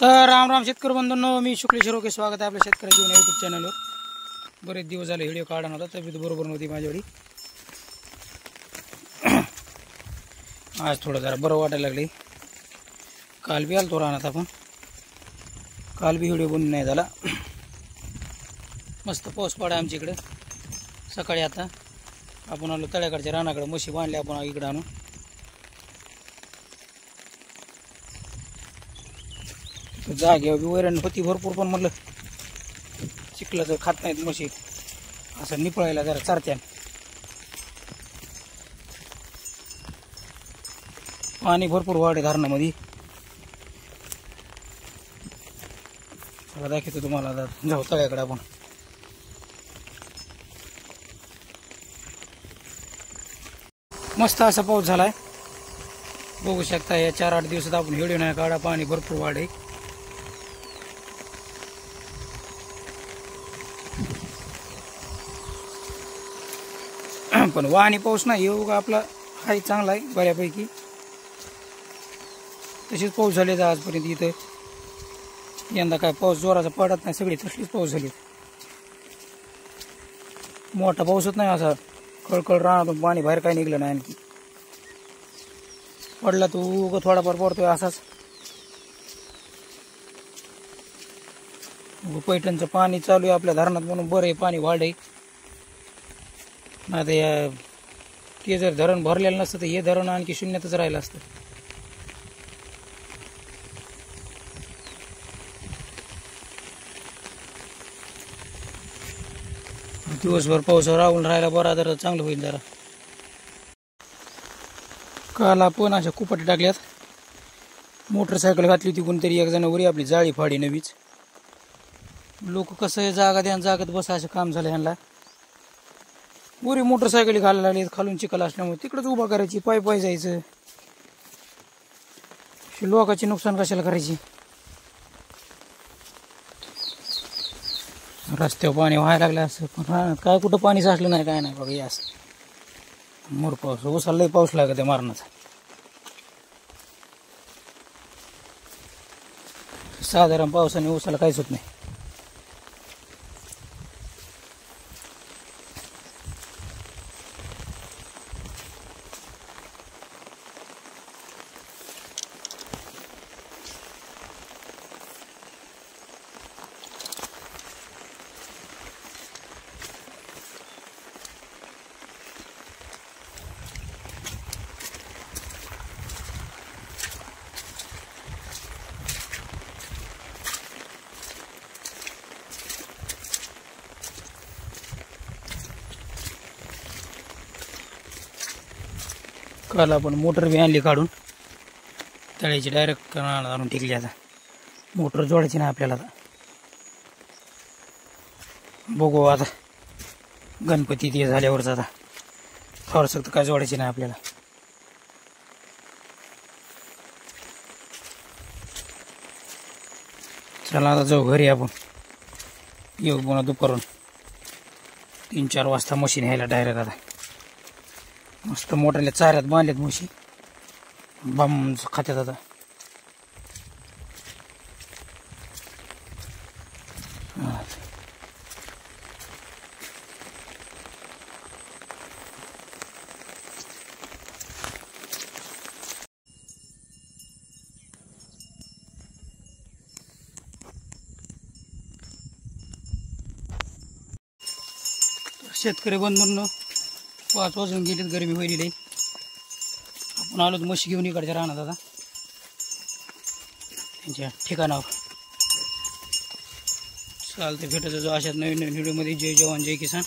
तर राम राम शेतकरी बंधूंनो, मी शुक्लेश रोके स्वागत आहे आपल्या शेतकरी जीवन यूट्यूब चॅनलवर। बरेच दिवस झाले व्हिडिओ काढा नव्हता, तब्येत बरोबर नव्हती माझ्यावरी। आज थोडं जरा बरं वाटायला लागले। काल बी आलतो रानात आपण, काल बी व्हिडिओ बनवून नाही झाला। मस्त पाऊस पडा आमच्या इकडे सकाळी। आता आपण आलो तळ्याकडच्या रानाकडे, म्हशी बांधल्या आपण इकडे आणून। जागेवर वैरण होती भरपूर, पण म्हणलं चिखलं तर खात नाहीत म्हशी, असं निपळायला जरा चारत्यान। पाणी भरपूर वाढे धरणामध्ये। दाखवतो तुम्हाला, आता जाऊ तळ्याकडे आपण। मस्त असा पाऊस झालाय, बघू शकता। या 4-8 दिवसात आपण व्हिडिओ नाही काढा, पाणी भरपूर वाढे। पण वाहनी पाऊस नाही येऊ का, आपला हाय चांगला आहे बऱ्यापैकी। तसेच पाऊस झाले आजपर्यंत इथं। यंदा काय पाऊस जोराचा पडत नाही, सगळी तसलीच पाऊस झाली। मोठा पाऊसच नाही, असा कळकळ राहणार पाणी बाहेर काय निघलं नाही। आणखी पडला तो उगा थोडाफार पडतोय असाच। पैठणचं पाणी चालू आहे आपल्या धरणात, म्हणून बरं आहे, पाणी वाढे। आता ते जर धरण भरलेलं नसतं तर हे धरण आणखी शून्यातच राहिलं असतं। दिवसभर पावसावर राहून राहायला बरा, जरा चांगलं होईल जरा। काल आपण अशा कुपाटी टाकल्यात, मोटरसायकल घातली होती कोणतरी एक जण वरी, आपली जाळी फाडी नवीच। लोक कसं जागा द्या जागत बसा असं काम झालं ह्यांना। वरी मोटरसायकली घालायला लागली, खालून चिखल असल्यामुळे तिकडेच उभा करायची, पाय पाय जायचं। लोकांची नुकसान कशाला करायची। रस्त्यावर पाणी व्हायला लागलं असं, पण काय कुठं पाणी साचलं नाही, काय नाही बघा। हे असं मोर पाऊस, उसाला लय पाऊस लागत आहे मारणाचा। साधारण पावसाने उसाला काहीच होत नाही। काल आपण मोटर बी आणली काढून, तळ्याची डायरेक्ट आणून टिकली। आता मोटर जोडायची नाही आपल्याला। आता बघू, आता गणपती ते झाल्यावरच आता थोडंसं काय जोडायची नाही आपल्याला। चला आता जाऊ घरी आपण, येऊ पुन्हा दुपारून 3-4 वाजता मशीन यायला डायरेक्ट। आता मस्त मोठ्याल्या चाऱ्यात बांधल्यात म्हशी, बम खात्यात आता। शेतकरी बंधूंनो, 5 वाजून गेलीत, गरमी होईल। आपण आलो म्हशी घेऊन इकडच्या राहणार आता त्यांच्या ठिकाणावर। चालते, भेटायचं जो अशात नवीन व्हिडिओमध्ये। जय जवान जय किसान।